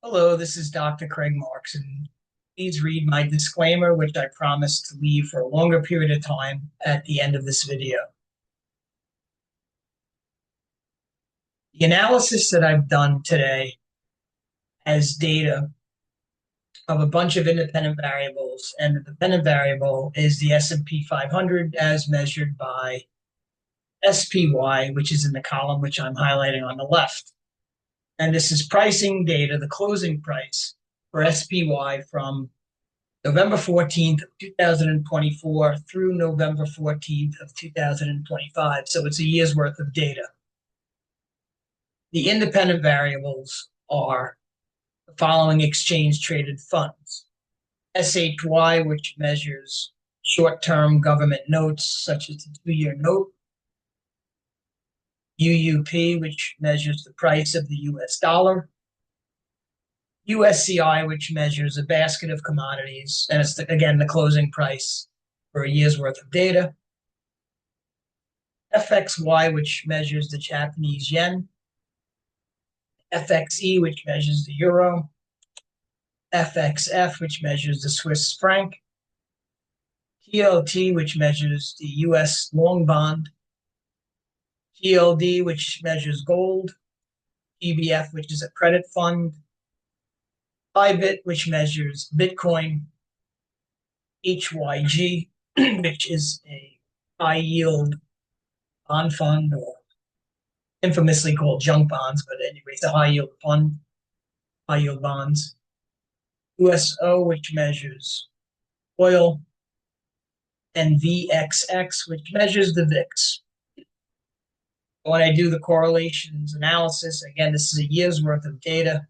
Hello, this is Dr. Craig Marks, and please read my disclaimer, which I promise to leave for a longer period of time at the end of this video. The analysis that I've done today has data of a bunch of independent variables, and the dependent variable is the S&P 500 as measured by SPY, which is in the column which I'm highlighting on the left. And this is pricing data, the closing price for SPY from November 14th, 2024 through November 14th of 2025. So it's a year's worth of data. The independent variables are the following exchange traded funds. SHY, which measures short-term government notes, such as the 2-year note. UUP, which measures the price of the US dollar. USCI, which measures a basket of commodities, and it's, again, the closing price for a year's worth of data. FXY, which measures the Japanese yen. FXE, which measures the euro. FXF, which measures the Swiss franc. TLT, which measures the US long bond. GLD, which measures gold. GBF, which is a credit fund. IBIT, which measures Bitcoin. HYG, which is a high yield bond fund, or infamously called junk bonds, but anyway, it's a high yield fund, high yield bonds. USO, which measures oil, and VXX, which measures the VIX. When I do the correlations analysis, again, this is a year's worth of data,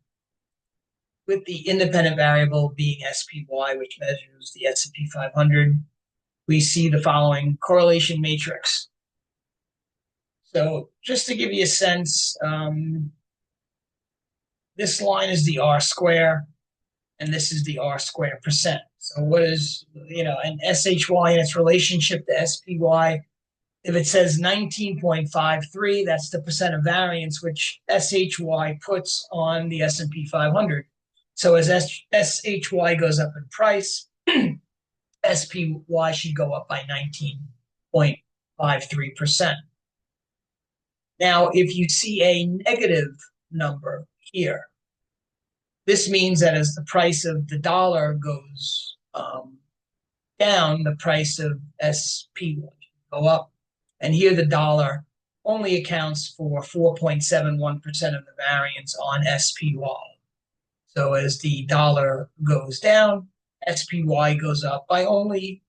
with the independent variable being SPY, which measures the S&P 500, we see the following correlation matrix. So just to give you a sense, this line is the R square, and this is the R square percent. So what is, an SHY and its relationship to SPY? If it says 19.53, that's the percent of variance which SHY puts on the S&P 500. So as SHY goes up in price, SPY should go up by 19.53%. Now, if you see a negative number here, this means that as the price of the dollar goes down, the price of SPY will go up. And here the dollar only accounts for 4.71% of the variance on SPY. So as the dollar goes down, SPY goes up by only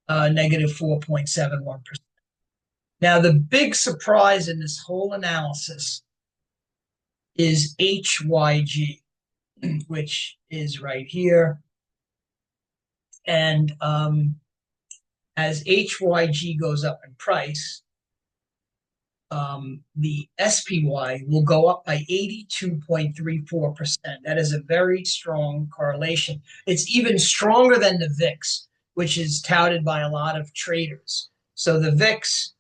negative 4.71%. Now, the big surprise in this whole analysis is HYG, which is right here. And as HYG goes up in price, the SPY will go up by 82.34%. That is a very strong correlation. It's even stronger than the VIX, which is touted by a lot of traders. So the VIX,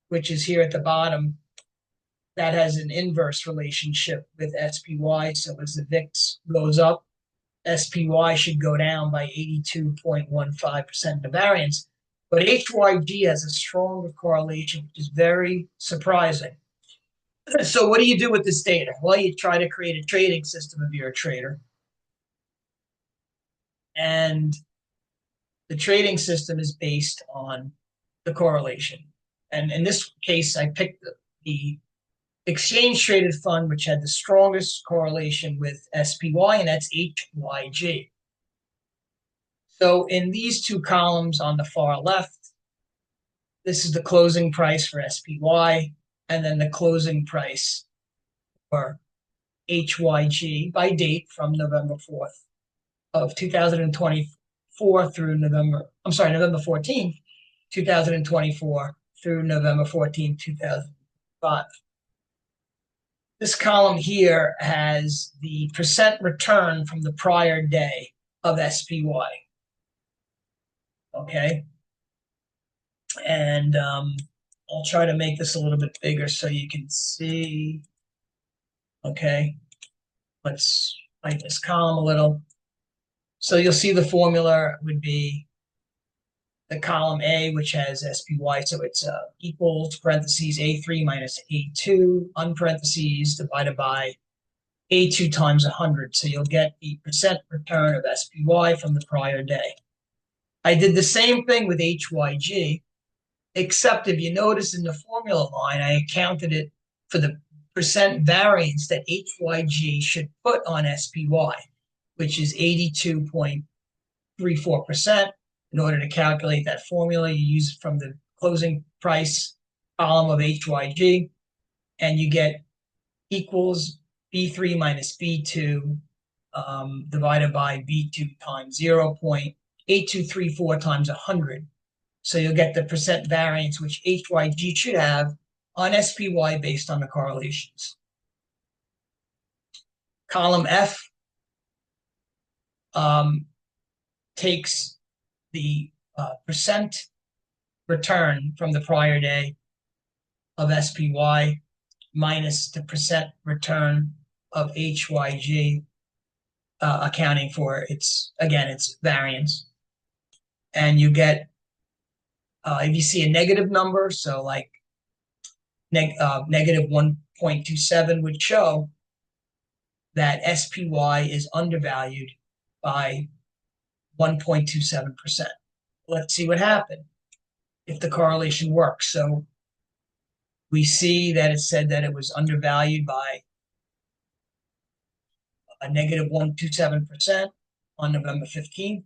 which is here at the bottom, that has an inverse relationship with SPY. So as the VIX goes up, SPY should go down by 82.15% of the variance. But HYG has a stronger correlation, which is very surprising. So what do you do with this data? Well, you try to create a trading system if you're a trader. And the trading system is based on the correlation. And in this case, I picked the exchange traded fund, which had the strongest correlation with SPY, and that's HYG. So in these two columns on the far left, this is the closing price for SPY, and then the closing price for HYG by date from November 4th of 2024 through November 14th, 2024 through November 14th, 2005. This column here has the percent return from the prior day of SPY. Okay. And I'll try to make this a little bit bigger so you can see. Okay. Let's lighten this column a little. So you'll see the formula would be the column A, which has SPY. So it's equals parentheses A3 minus A2, unparentheses, divided by A2 times 100. So you'll get the percent return of SPY from the prior day. I did the same thing with HYG, except if you notice in the formula line, I accounted it for the percent variance that HYG should put on SPY, which is 82.34%. In order to calculate that formula, you use it from the closing price column of HYG, and you get equals B3 minus B2 divided by B2 times 0.8234 times 100. So you'll get the percent variance, which HYG should have on SPY based on the correlations. Column F takes the percent return from the prior day of SPY minus the percent return of HYG, accounting for its variance. And you get, if you see a negative number, so like negative 1.27 would show that SPY is undervalued by 1.27%. Let's see what happened if the correlation works. So we see that it said that it was undervalued by a negative 1.27% on November 15th.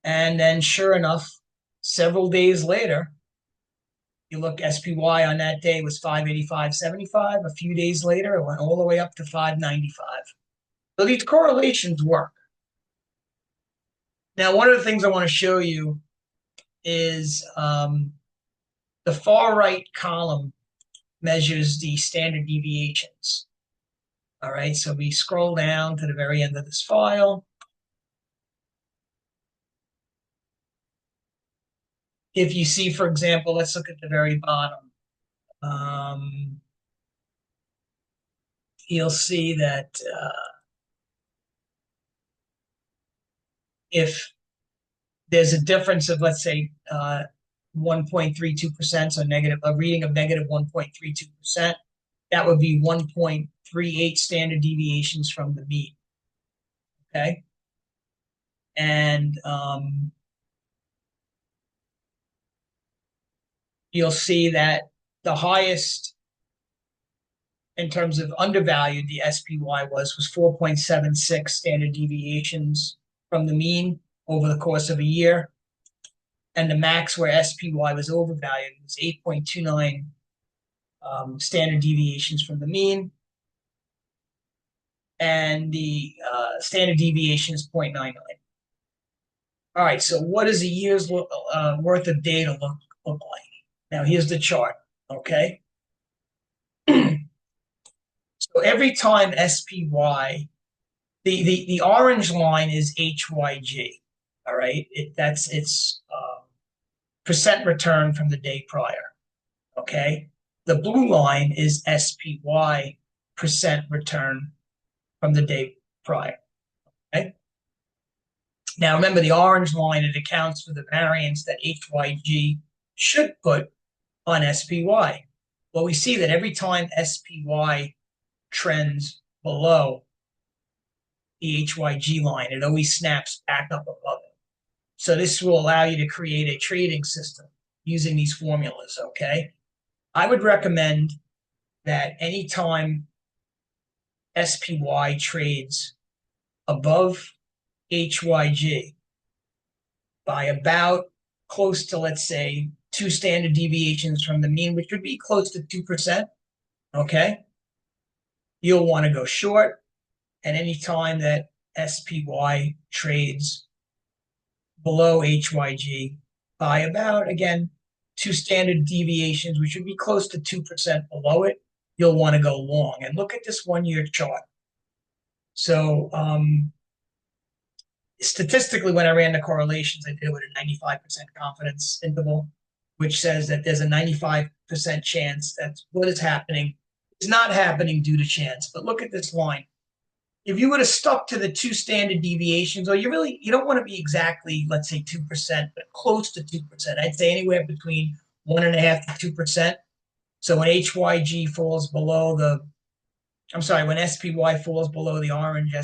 And then sure enough, several days later, you look, SPY on that day was 585.75. A few days later, it went all the way up to 595. So these correlations work. Now, one of the things I want to show you is the far right column measures the standard deviations. All right, so we scroll down to the very end of this file. If you see, for example, let's look at the very bottom. You'll see that if there's a difference of, let's say, 1.32%, so a reading of negative 1.32%, that would be 1.38 standard deviations from the mean. Okay, and you'll see that the highest in terms of undervalued the SPY was 4.76 standard deviations from the mean over the course of a year. And the max where SPY was overvalued was 8.29 standard deviations from the mean. And the standard deviation is 0.99. All right, so what does a year's worth of data look like? Now, here's the chart, okay? So every time SPY, the orange line is HYG, all right? That's its percent return from the day prior, okay? The blue line is SPY percent return from the day prior, okay? Now, remember the orange line, it accounts for the variance that HYG should put on SPY. Well, we see that every time SPY trends below the HYG line, it always snaps back up above it. So this will allow you to create a trading system using these formulas, okay? I would recommend that anytime SPY trades above HYG by about close to, let's say, 2 standard deviations from the mean, which would be close to 2%, okay? You'll want to go short. And any time that SPY trades below HYG by about, again, 2 standard deviations, which would be close to 2% below it, you'll want to go long. And look at this 1-year chart. So statistically, when I ran the correlations, I did it with a 95% confidence interval, which says that there's a 95% chance that what is happening is not happening due to chance. But look at this line. if you would have stuck to the two standard deviations, or you don't want to be exactly, let's say 2%, but close to 2%. I'd say anywhere between 1.5% to 2%. So when HYG falls below I'm sorry, when SPY falls below the orange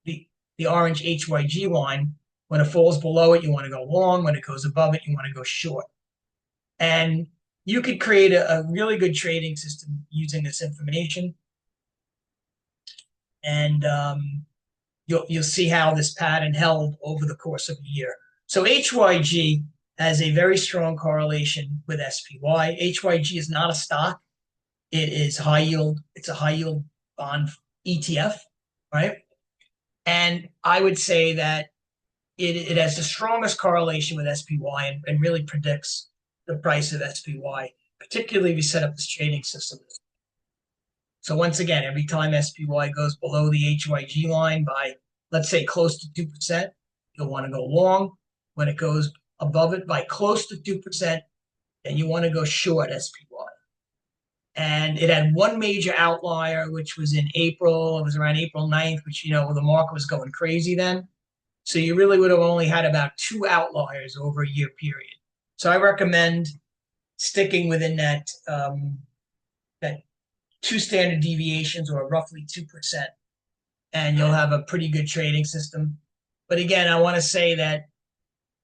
the orange HYG line, when it falls below it, you want to go long. When it goes above it, you want to go short. And you could create a really good trading system using this information. And you'll see how this pattern held over the course of a year. So HYG has a very strong correlation with SPY. HYG is not a stock. It is high yield. It's a high yield bond ETF, right? And I would say that it has the strongest correlation with SPY and really predicts the price of SPY, particularly if you set up this trading system. So once again, every time SPY goes below the HYG line by, let's say, close to 2%, you'll want to go long. When it goes above it by close to 2%, then you want to go short SPY. And it had one major outlier, which was in April. It was around April 9th, which, the market was going crazy then. So you really would have only had about two outliers over a year period. So I recommend sticking within that two standard deviations, or roughly 2%, and you'll have a pretty good trading system. But again, I want to say that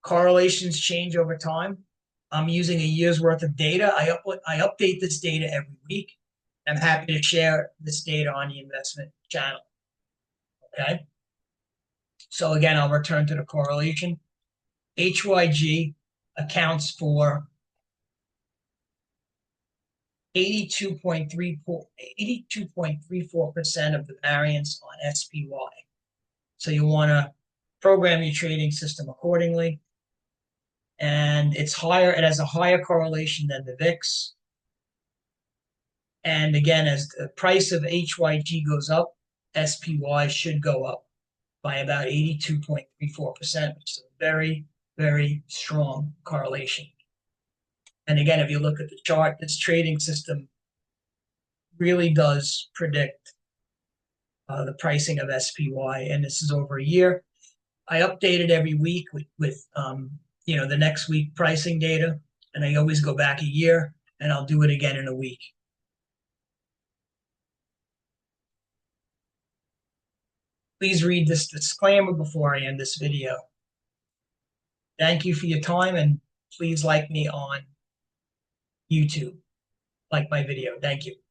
correlations change over time. I'm using a year's worth of data. I update this data every week. I'm happy to share this data on the investment channel. Okay. So again, I'll return to the correlation. HYG accounts for 82.34% of the variance on SPY. So you want to program your trading system accordingly. And it's higher. It has a higher correlation than the VIX. And again, as the price of HYG goes up, SPY should go up by about 82.34%, which is a very, very strong correlation. And again, if you look at the chart, this trading system really does predict the pricing of SPY, and this is over a year. I update it every week with the next week pricing data, and I always go back a year, and I'll do it again in a week. Please read this disclaimer before I end this video. Thank you for your time, and please like me on YouTube. Like my video. Thank you.